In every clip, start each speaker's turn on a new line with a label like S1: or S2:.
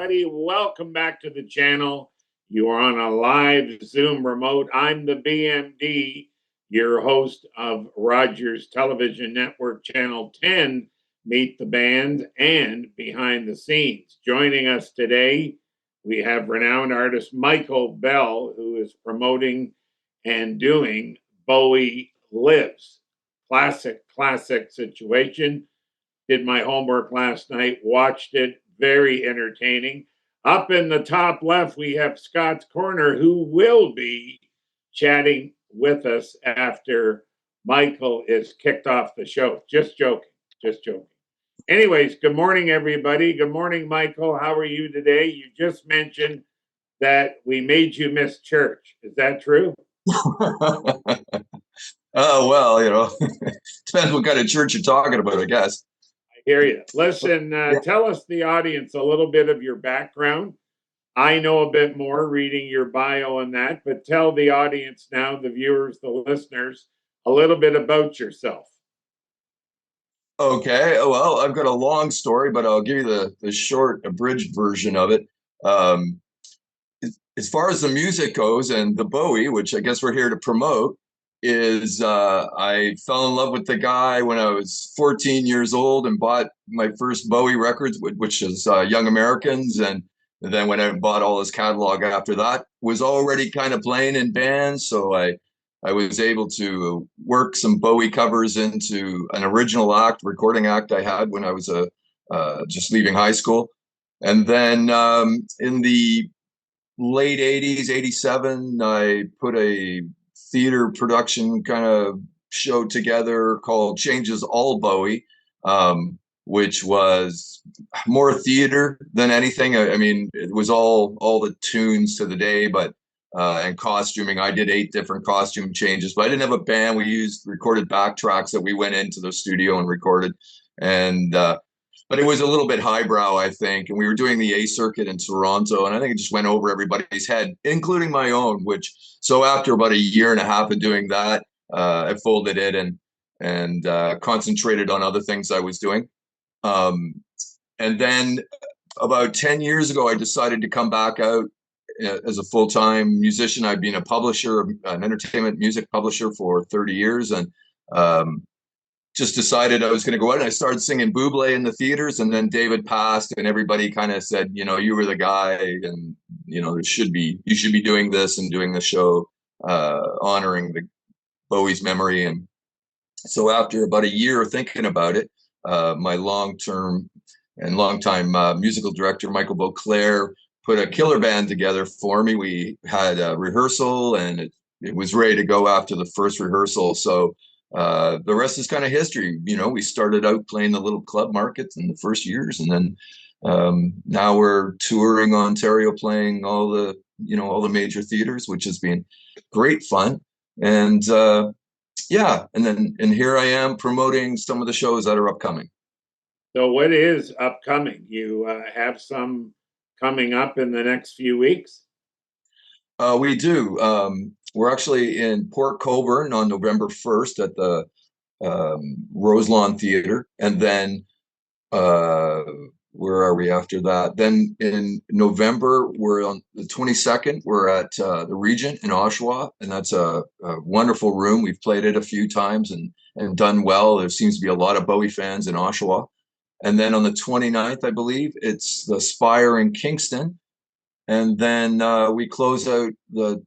S1: everybody. Welcome back to the channel. You are on a live Zoom remote. I'm the BMD, your host of Rogers Television Network Channel 10, Meet the Band, and Behind the Scenes. Joining us today, we have renowned artist Michael Bell, who is promoting and doing Bowie Lives. Classic situation. Did my homework last night, watched it, very entertaining. Up in the top left, we have Scott's Corner, who will be chatting with us after Michael is kicked off the show. Just joking. Anyways, good morning, everybody. Good morning, Michael. How are you today? You just mentioned that we made you miss church. Is that true?
S2: Oh, well, depends what kind of church you're talking about, I guess.
S1: Hear you. Listen, tell us, the audience, a little bit of your background. I know a bit more reading your bio and that, but tell the audience now, the viewers, the listeners, a little bit about yourself.
S2: Okay, well, I've got a long story, but I'll give you the short, abridged version of it. As far as the music goes and the Bowie, which I guess we're here to promote, is I fell in love with the guy when I was 14 years old and bought my first Bowie records, which is Young Americans. And then when I bought all his catalog after that, was already kind of playing in bands. So I was able to work some Bowie covers into an original recording act I had when I was just leaving high school. And then in the late 80s, 87, I put a theater production kind of show together called Changes All Bowie, which was more theater than anything. I mean, it was all the tunes to the day, but and costuming. I did 8 different costume changes, but I didn't have a band. We used recorded backtracks that we went into the studio and recorded. And but it was a little bit highbrow, I think. And we were doing the A circuit in Toronto, and I think it just went over everybody's head, including my own. So after about a year and a half of doing that, I folded it and concentrated on other things I was doing. And then about 10 years ago, I decided to come back out as a full-time musician. I'd been a publisher, an entertainment music publisher for 30 years, and just decided I was going to go out, and I started singing Buble in the theaters. And then David passed, and everybody kind of said, you were the guy, and you should be doing this and doing the show, honoring the Bowie's memory. And so after about a year thinking about it, my long-time musical director, Michael Beauclair, put a killer band together for me. We had a rehearsal, and it was ready to go after the first rehearsal. So the rest is kind of history. We started out playing the little club markets in the first years, and then now we're touring Ontario, playing all the major theaters, which has been great fun. And and here I am promoting some of the shows that are upcoming.
S1: So what is upcoming? You have some coming up in the next few weeks?
S2: We do. We're actually in Port Colborne on November 1st at the Roselawn Theater. And then where are we after that? Then in November, we're on the 22nd. We're at the Regent in Oshawa, and that's a wonderful room. We've played it a few times and done well. There seems to be a lot of Bowie fans in Oshawa. And then on the 29th, I believe, it's the Spire in Kingston. And then we close out the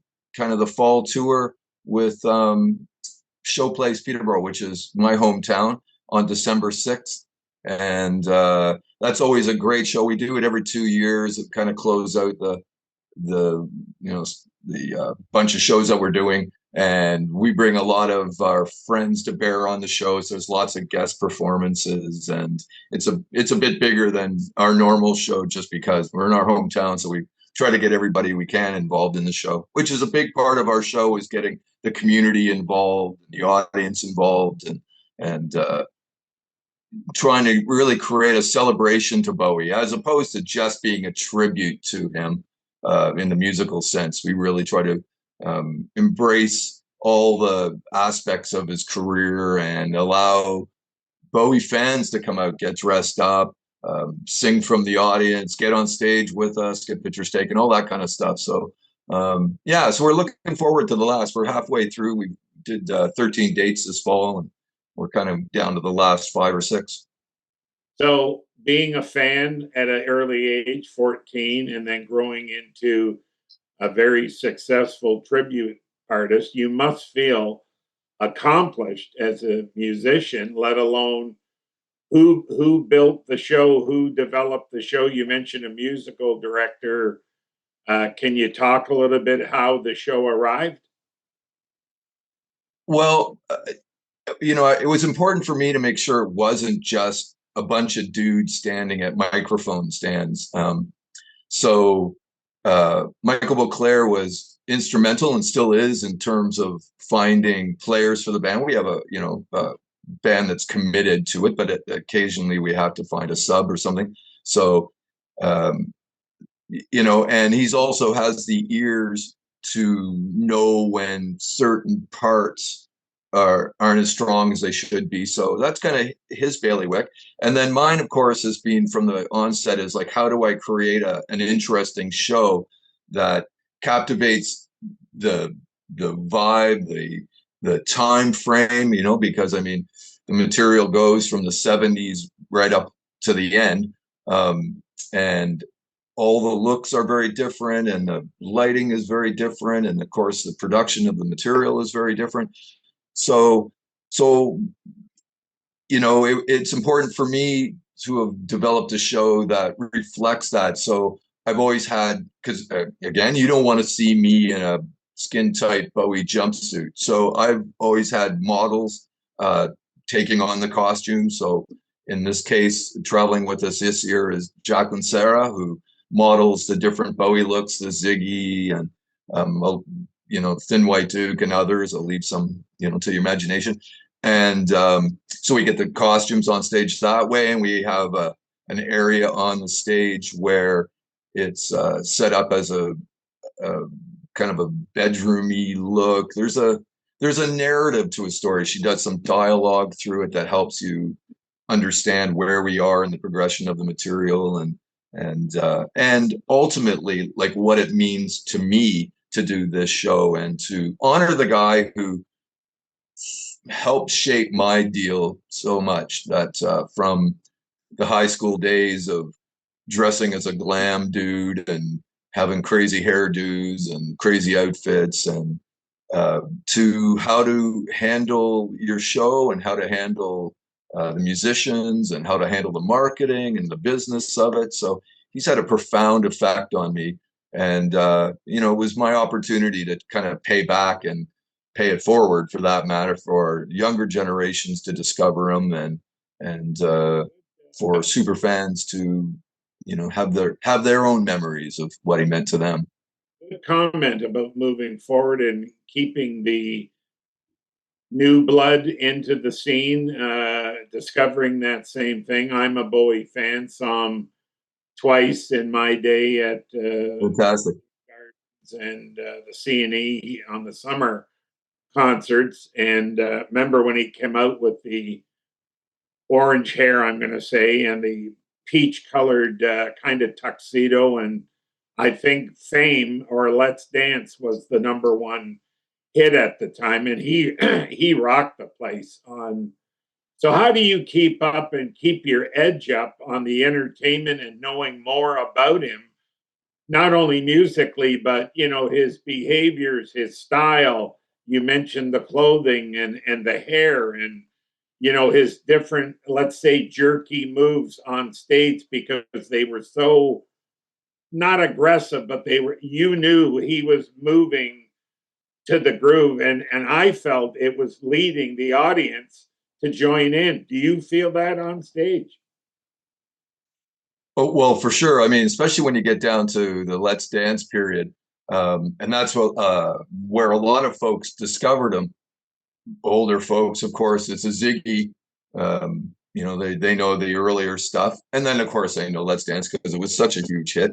S2: fall tour with Showplace Peterborough, which is my hometown, on December 6th. And that's always a great show. We do it every 2 years. It kind of close out the bunch of shows that we're doing. And we bring a lot of our friends to bear on the show. So there's lots of guest performances, and it's a bit bigger than our normal show just because we're in our hometown. So we try to get everybody we can involved in the show, which is a big part of our show, is getting the community involved, the audience involved, and trying to really create a celebration to Bowie, as opposed to just being a tribute to him in the musical sense. We really try to embrace all the aspects of his career and allow Bowie fans to come out, get dressed up, sing from the audience, get on stage with us, get pictures taken, all that kind of stuff. So yeah, so we're looking forward to the last. We're halfway through. We did 13 dates this fall, and we're kind of down to the last 5 or 6.
S1: So, being a fan at an early age, 14, and then growing into a very successful tribute artist, you must feel accomplished as a musician, let alone who built the show, who developed the show. You mentioned a musical director. Can you talk a little bit how the show arrived?
S2: Well, it was important for me to make sure it wasn't just a bunch of dudes standing at microphone stands. So Michael Beauclair was instrumental and still is in terms of finding players for the band. We have a band that's committed to it, but occasionally we have to find a sub or something. So um, and he's also has the ears to know when certain parts aren't as strong as they should be. So that's kind of his bailiwick. And then mine, of course, has been from the onset is like, how do I create an interesting show that captivates the vibe, the time frame, because I mean, the material goes from the 70s right up to the end. And all the looks are very different and the lighting is very different, and of course the production of the material is very different. So it's important for me to have developed a show that reflects that. So I've always had, because again, you don't want to see me in a skin tight Bowie jumpsuit, so I've always had models taking on the costume. So in this case, traveling with us this year is Jacqueline Serra, who models the different Bowie looks, the Ziggy and Thin White Duke and others. I'll leave some to your imagination. And so we get the costumes on stage that way, and we have an area on the stage where it's set up as a kind of a bedroomy look. There's a narrative to a story. She does some dialogue through it that helps you understand where we are in the progression of the material, and ultimately like what it means to me to do this show and to honor the guy who helped shape my deal so much, that from the high school days of dressing as a glam dude and having crazy hairdos and crazy outfits, and to how to handle your show and how to handle the musicians and how to handle the marketing and the business of it. So he's had a profound effect on me. And, it was my opportunity to kind of pay back and pay it forward, for that matter, for younger generations to discover him, and for super fans to, have their own memories of what he meant to them.
S1: Good comment about moving forward and keeping the new blood into the scene, discovering that same thing. I'm a Bowie fan, saw him twice in my day at
S2: Fantastic.
S1: Gardens and the C&E on the summer concerts. And remember when he came out with the orange hair, I'm going to say, and the peach colored kind of tuxedo. And I think Fame or Let's Dance was the number one hit at the time. And he, he rocked the place on. So, how do you keep up and keep your edge up on the entertainment and knowing more about him? Not only musically, but his behaviors, his style. You mentioned the clothing and the hair, and his different, let's say, jerky moves on stage, because they were so not aggressive, but they were, you knew he was moving to the groove, and I felt it was leading the audience to join in. Do you feel that on stage?
S2: Oh, well, for sure. I mean, especially when you get down to the Let's Dance period, and that's where a lot of folks discovered him. Older folks, of course, it's a Ziggy. They know the earlier stuff, and then of course they know Let's Dance because it was such a huge hit.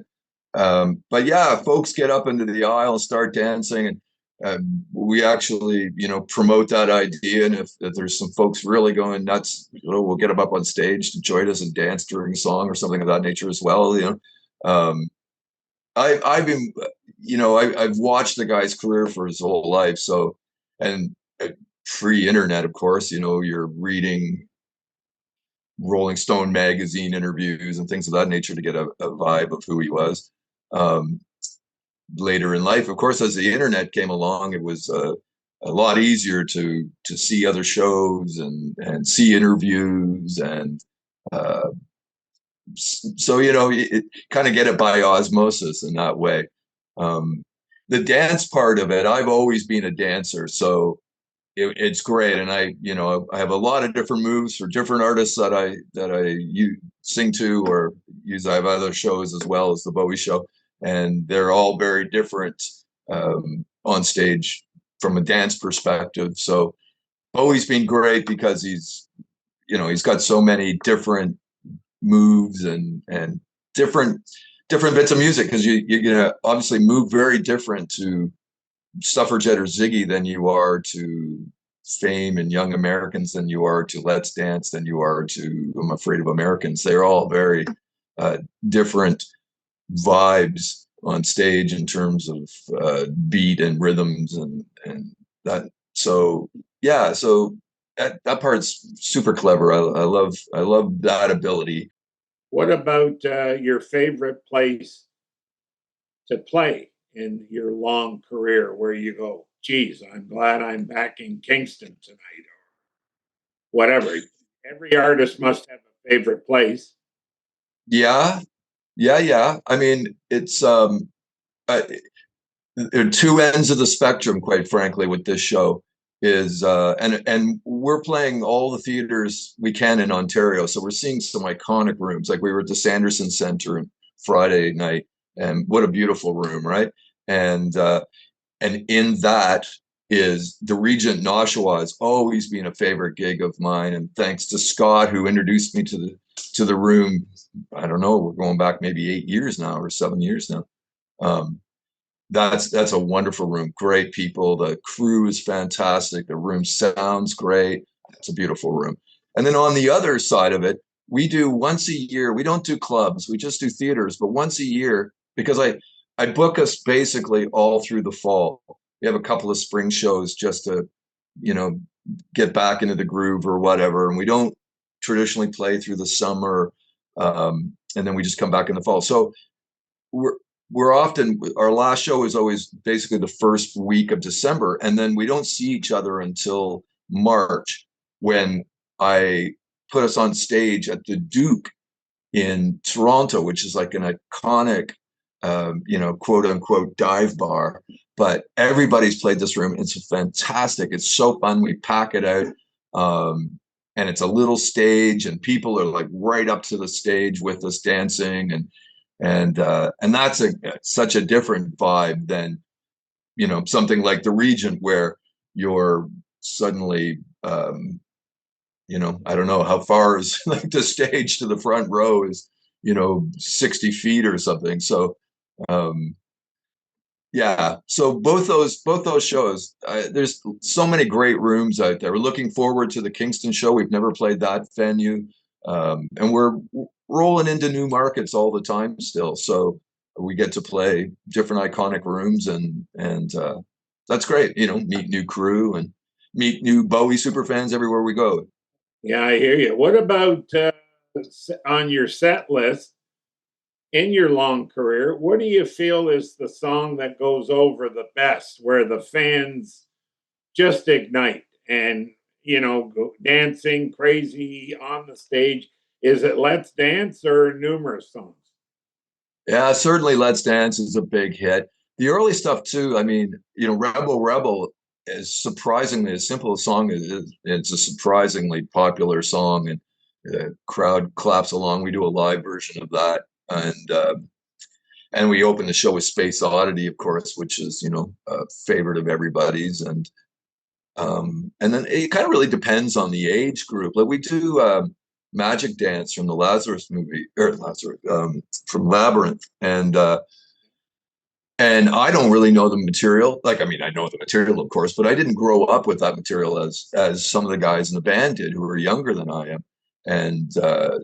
S2: But yeah, folks get up into the aisle and start dancing, we actually, promote that idea. And if there's some folks really going nuts, we'll get them up on stage to join us and dance during a song or something of that nature as well. I've been, I've watched the guy's career for his whole life. So, and pre-internet, of course, you're reading Rolling Stone magazine interviews and things of that nature to get a vibe of who he was. Um, Later in life, of course, as the internet came along, it was a lot easier to see other shows and see interviews, and uh, so it kind of get it by osmosis in that way. Um, the dance part of it, I've always been a dancer, so it's great, and I have a lot of different moves for different artists that I sing to or use. I have other shows as well as the Bowie show, and they're all very different on stage from a dance perspective. So Bowie's been great because he's got so many different moves and different bits of music, because you're gonna obviously move very different to Suffragette or Ziggy than you are to Fame and Young Americans, than you are to Let's Dance, than you are to I'm Afraid of Americans. They're all very different vibes on stage in terms of beat and rhythms and that. So yeah, so that part's super clever. I love that ability.
S1: What about your favorite place to play in your long career where you go, geez, I'm glad I'm back in Kingston tonight, or whatever? Every artist must have a favorite place.
S2: Yeah, yeah. I mean, it's uh, there are two ends of the spectrum, quite frankly, with this show. Is and we're playing all the theaters we can in Ontario, so we're seeing some iconic rooms. Like we were at the Sanderson Center on Friday night, and what a beautiful room, right? And and in that is the Regent Noshawa has always been a favorite gig of mine, and thanks to Scott, who introduced me to the room. I don't know, we're going back maybe 8 years now or 7 years now. Um, that's a wonderful room. Great people. The crew is fantastic. The room sounds great. It's a beautiful room. And then on the other side of it, we do once a year. We don't do clubs. We just do theaters. But once a year, because I book us basically all through the fall. We have a couple of spring shows just to, you know, get back into the groove or whatever. And we don't traditionally play through the summer. And then we just come back in the fall. So we're we're often our last show is always basically the first week of December, and then we don't see each other until March, when I put us on stage at the Duke in Toronto, which is like an iconic, quote unquote dive bar. But everybody's played this room. It's fantastic. It's so fun. We pack it out. And it's a little stage, and people are like right up to the stage with us dancing, and that's such a different vibe than something like the Regent, where you're suddenly I don't know how far is like the stage to the front row is 60 feet or something. So um yeah, so both those shows, there's so many great rooms out there. We're looking forward to the Kingston show. We've never played that venue, and we're rolling into new markets all the time still. So we get to play different iconic rooms, and that's great. Meet new crew and meet new Bowie super fans everywhere we go.
S1: Yeah, I hear you. What about on your set list in your long career? What do you feel is the song that goes over the best, where the fans just ignite and go dancing crazy on the stage? Is it Let's Dance or numerous songs?
S2: Yeah, certainly Let's Dance is a big hit. The early stuff too. I mean, Rebel Rebel is surprisingly a simple song. It's a surprisingly popular song, and the crowd claps along. We do a live version of that, and we open the show with Space Oddity, of course, which is a favorite of everybody's, and then it kind of really depends on the age group. Like we do Magic Dance from the Lazarus movie, or Lazarus from Labyrinth, And I don't really know the material. Like, I mean, I know the material, of course, but I didn't grow up with that material as some of the guys in the band did, who are younger than I am. And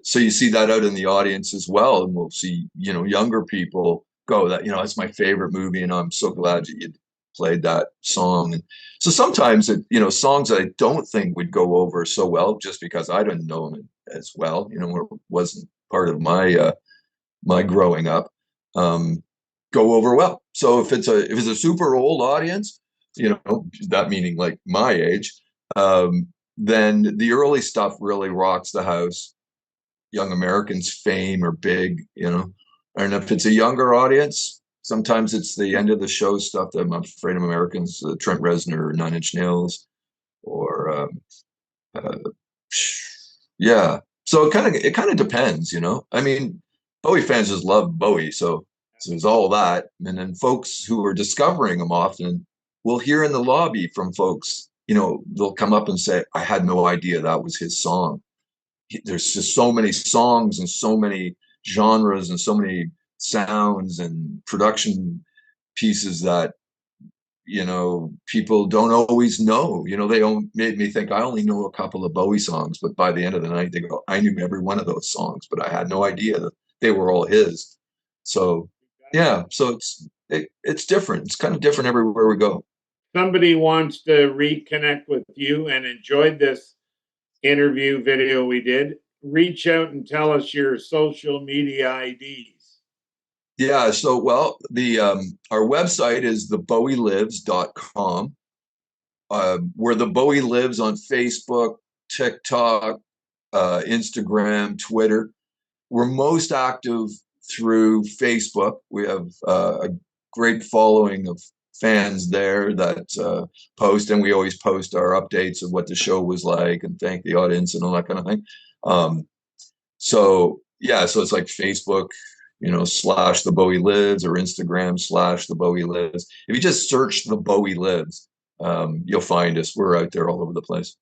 S2: so you see that out in the audience as well, and we'll see, younger people go, that, that's my favorite movie, and I'm so glad that you played that song. And so sometimes songs I don't think would go over so well just because I didn't know them as well, or wasn't part of my growing up. Go over well. So if it's a super old audience, that meaning like my age, then the early stuff really rocks the house. Young Americans, Fame, or Big, And if it's a younger audience, sometimes it's the end of the show stuff that I'm Afraid of Americans, Trent Reznor, Nine Inch Nails, or uh, yeah. So it kind of depends, I mean, Bowie fans just love Bowie, so there's all that, and then folks who are discovering them often will hear in the lobby from folks, they'll come up and say, "I had no idea that was his song." There's just so many songs and so many genres and so many sounds and production pieces that people don't always know. They made me think I only know a couple of Bowie songs, but by the end of the night, they go, I knew every one of those songs, but I had no idea that they were all his. So, yeah, so it's different. It's kind of different everywhere we go.
S1: Somebody wants to reconnect with you and enjoyed this interview video we did, reach out and tell us your social media IDs.
S2: Yeah, so well, the our website is thebowielives.com. Where the Bowie lives on Facebook, TikTok, Instagram, Twitter. We're most active through Facebook. We have a great following of fans there that post, and we always post our updates of what the show was like and thank the audience and all that kind of thing. So yeah, so it's like Facebook, / the Bowie lives, or Instagram / the Bowie lives. If you just search the Bowie lives, you'll find us. We're out there all over the place.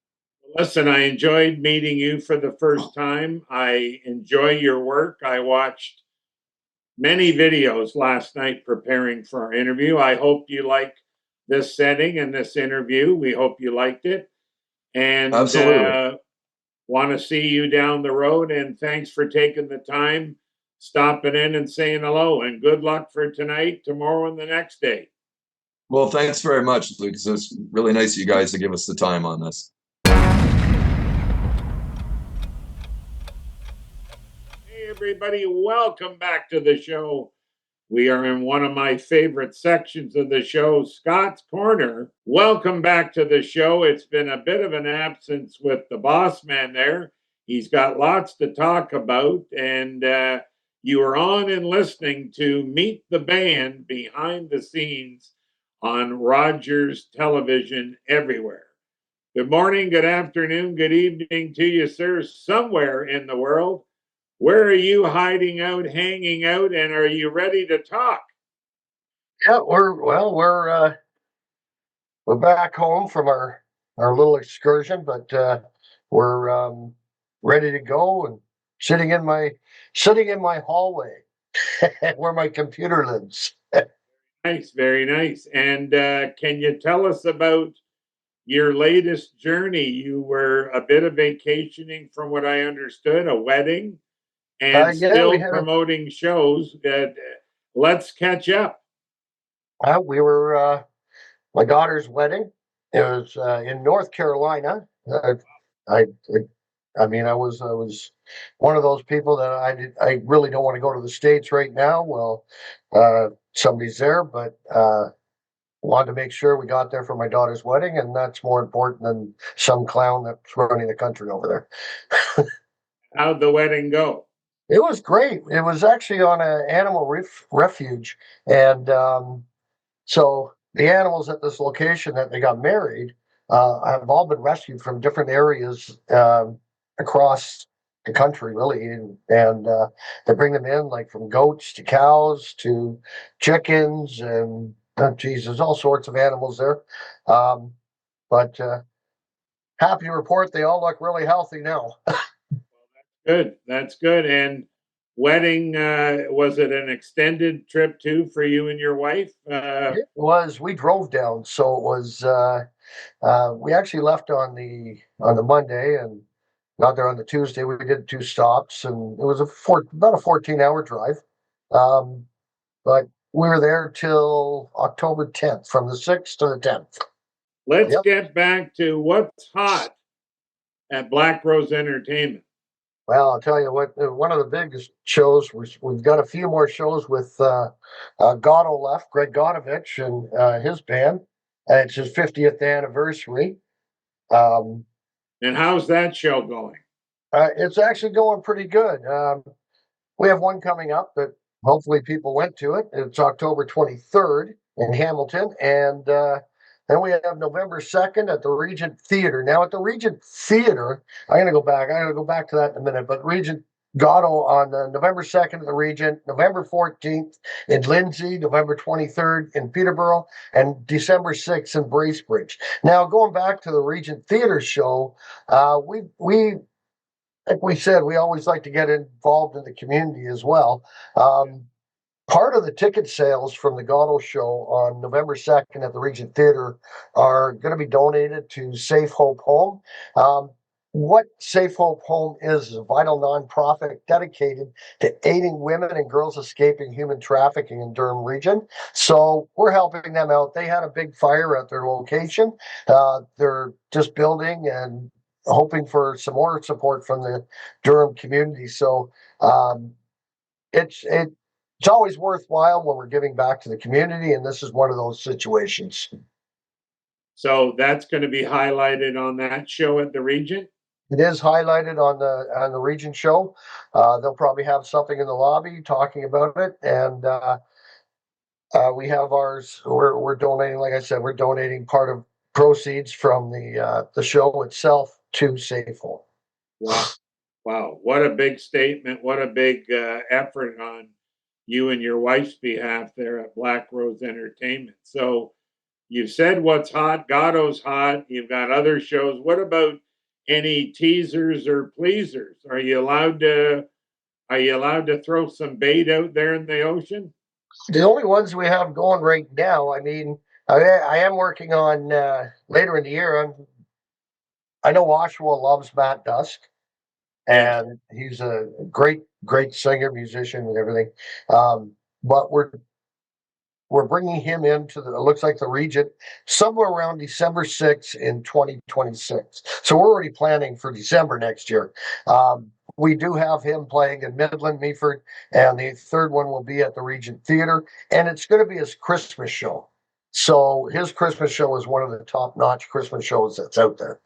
S1: Listen, I enjoyed meeting you for the first time. I enjoy your work. I watched many videos last night preparing for our interview. I hope you like this setting and this interview. We hope you liked it. And
S2: Absolutely.
S1: want to see you down the road. And thanks for taking the time, stopping in and saying hello. And good luck for tonight, tomorrow, and the next day.
S2: Well, thanks very much, Lucas. It's really nice of you guys to give us the time on this.
S1: Hey, everybody, welcome back to the show. We are in one of my favorite sections of the show, Scott's Corner. Welcome back to the show. It's been a bit of an absence with the boss man there. He's got lots to talk about, and you are on and listening to Meet the Band behind the scenes on Rogers Television everywhere. Good morning, good afternoon, good evening to you, sir, somewhere in the world. Where are you hiding out, hanging out, and are you ready to talk?
S3: Yeah, we're back home from our little excursion, but we're ready to go and sitting in my hallway where my computer lives.
S1: Nice, very nice. And can you tell us about your latest journey? You were a bit of vacationing, from what I understood, a wedding, and
S3: Yeah, we
S1: still
S3: had
S1: promoting shows. That let's catch up.
S3: we were my daughter's wedding. It was in North Carolina. I I mean, I was one of those people that I really don't want to go to the States right now. Well, somebody's there, but wanted to make sure we got there for my daughter's wedding, and that's more important than some clown that's running the country over there.
S1: How'd the wedding go?
S3: It was great. It was actually on an animal refuge, and so the animals at this location that they got married have all been rescued from different areas across the country, really, and they bring them in like from goats to cows to chickens, and geez, there's all sorts of animals there. But happy to report they all look really healthy now.
S1: Good. That's good. And wedding, was it an extended trip too for you and your wife?
S3: It was. We drove down, so it was. We actually left on the Monday and got there on the Tuesday. We did two stops, and it was about a 14-hour drive. Um, but we were there till October 10th, from the 6th to the 10th.
S1: Let's
S3: Yep.
S1: get back to what's hot at Blackrose Entertainment.
S3: Well, I'll tell you what, one of the biggest shows, we've got a few more shows with Gatto left, Greg Gotovich and his band. It's his 50th anniversary. Um,
S1: And how's that show going?
S3: it's actually going pretty good. We have one coming up that hopefully people went to it. It's October 23rd in Hamilton. And then we have November 2nd at the Regent Theater. Now, at the Regent Theater, I'm going to go back to that in a minute. But Regent Gatto on November 2nd at the Regent, November 14th in Lindsay, November 23rd in Peterborough, and December 6th in Bracebridge. Now, going back to the Regent Theater show, we like we said, we always like to get involved in the community as well. Um, Part of the ticket sales from the Gatto show on November 2nd at the Regent Theater are going to be donated to Safe Hope Home. What Safe Hope Home is a vital nonprofit dedicated to aiding women and girls escaping human trafficking in Durham region. So we're helping them out. They had a big fire at their location. They're just building and hoping for some more support from the Durham community. So um, it's always worthwhile when we're giving back to the community, and this is one of those situations.
S1: So that's going to be highlighted on that show at the Regent.
S3: It is highlighted on the Regent show. They'll probably have something in the lobby talking about it, and we have ours. We're donating, like I said, we're donating part of proceeds from the show itself to Safe Home.
S1: Wow. Wow. What a big statement. What a big effort on you and your wife's behalf there at Blackrose Entertainment. So you've said what's hot. Gatto's hot. You've got other shows. What about any teasers or pleasers? Are you allowed to throw some bait out there in the ocean?
S3: The only ones we have going right now, I mean, I am working on later in the year. I know Oshawa loves Matt Dusk,
S1: Yes.
S3: and he's a great singer, musician, and everything. But we're bringing him into it looks like the Regent somewhere around December 6th in 2026. So we're already planning for December next year. We do have him playing in Midland, Meaford, and the third one will be at the Regent Theater, and it's going to be his Christmas show. So his Christmas show is one of the top-notch Christmas shows that's out there.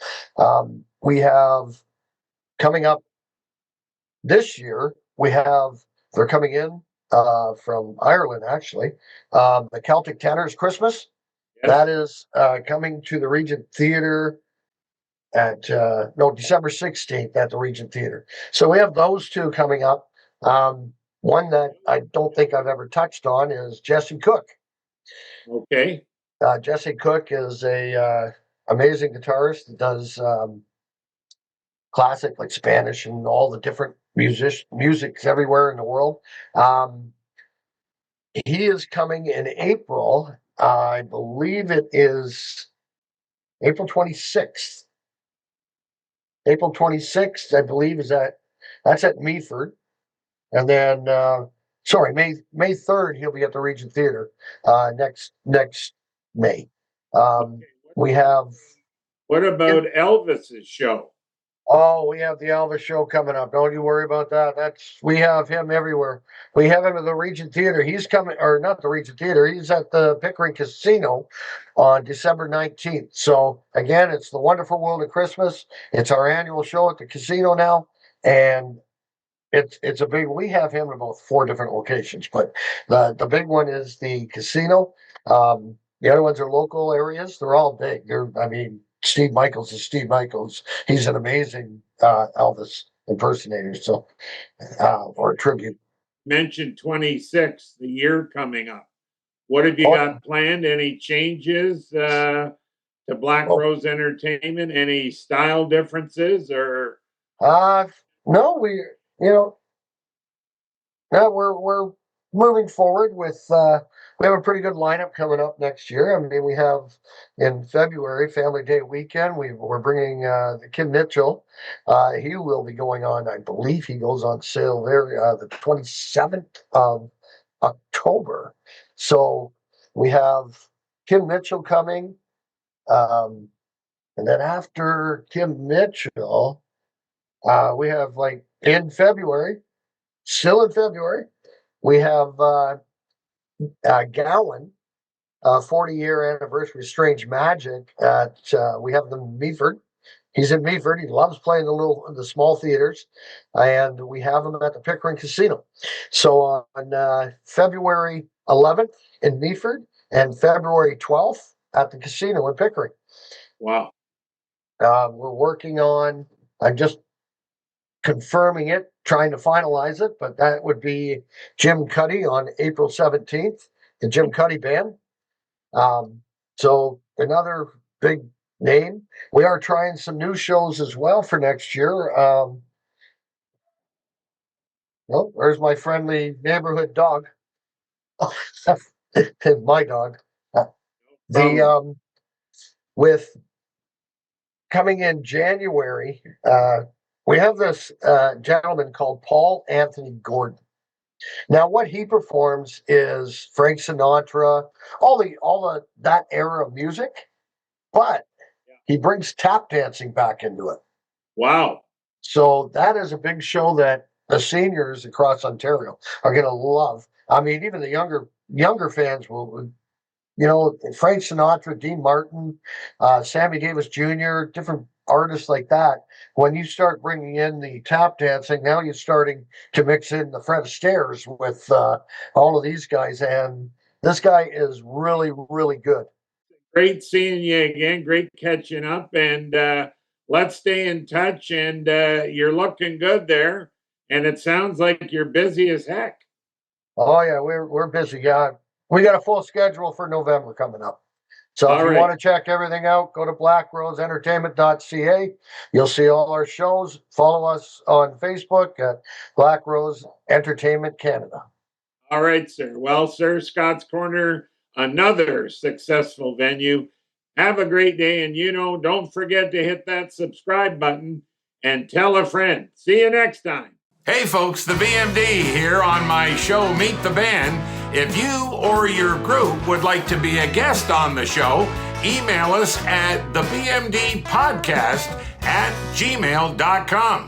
S3: We have coming up this year, they're coming in from Ireland, actually. The Celtic Tenors Christmas.
S1: Yes.
S3: That is coming to the Regent Theater at December 16th at the Regent Theater. So we have those two coming up. One that I don't think I've ever touched on is Jesse Cook.
S1: Okay.
S3: Jesse Cook is a amazing guitarist that does classic like Spanish and all the different musics everywhere in the world. He is coming in April. I believe it is April 26th. April 26th, I believe, that's at Meaford. And then May 3rd, he'll be at the Regent Theater next May.
S1: Okay.
S3: We have
S1: What about Elvis's show?
S3: Oh, we have the Elvis show coming up. Don't you worry about that. We have him everywhere. We have him at the Regent Theater. He's coming, or not the Regent Theater. He's at the Pickering Casino on December 19th. So again, it's the Wonderful World of Christmas. It's our annual show at the casino now, and it's a big. We have him in about 4 different locations, but the big one is the casino. The other ones are local areas. They're all big. I mean, Steve Michaels is Steve Michaels. He's an amazing Elvis impersonator. So, or tribute.
S1: Mentioned 26, the year coming up. What have you
S3: Oh,
S1: got planned? Any changes to Blackrose Entertainment? Any style differences or?
S3: no, you know, No, we're moving forward with. We have a pretty good lineup coming up next year. I mean, we have in February Family Day weekend. We're bringing Kim Mitchell. He will be going on. I believe he goes on sale there the 27th of October. So we have Kim Mitchell coming, and then after Kim Mitchell, we have like in February. Still in February, we have Gowan, 40-year anniversary of Strange Magic at we have them in Meaford. He's in Meaford. He loves playing the small theaters, and we have him at the Pickering Casino. So on February 11th in Meaford and February 12th at the casino in Pickering.
S1: Wow.
S3: We're working on. I'm just confirming it, trying to finalize it, but that would be Jim Cuddy on April 17th, the Jim Cuddy Band. So another big name. We are trying some new shows as well for next year. Well, there's my friendly neighborhood dog. My dog. The with coming in January, we have this gentleman called Paul Anthony Gordon. Now, what he performs is Frank Sinatra, all that era of music, but he brings tap dancing back into it.
S1: Wow.
S3: So that is a big show that the seniors across Ontario are going to love. I mean, even the younger fans will. Frank Sinatra, Dean Martin, Sammy Davis Jr., different artists like that. When you start bringing in the tap dancing, now you're starting to mix in the Fred Astaire's with all of these guys. And this guy is really, really good.
S1: Great seeing you again. Great catching up. And let's stay in touch. And you're looking good there. And it sounds like you're busy as heck.
S3: Oh, yeah, we're busy. Yeah. We got a full schedule for November coming up. So if you want to check everything out, go to blackroseentertainment.ca. You'll see all our shows. Follow us on Facebook at Blackrose Entertainment Canada.
S1: All right, sir. Well, sir, Scott's Corner, another successful venue. Have a great day. And, don't forget to hit that subscribe button and tell a friend. See you next time. Hey, folks, the BMD here on my show, Meet the Band. If you or your group would like to be a guest on the show, email us at thebmdpodcast@gmail.com.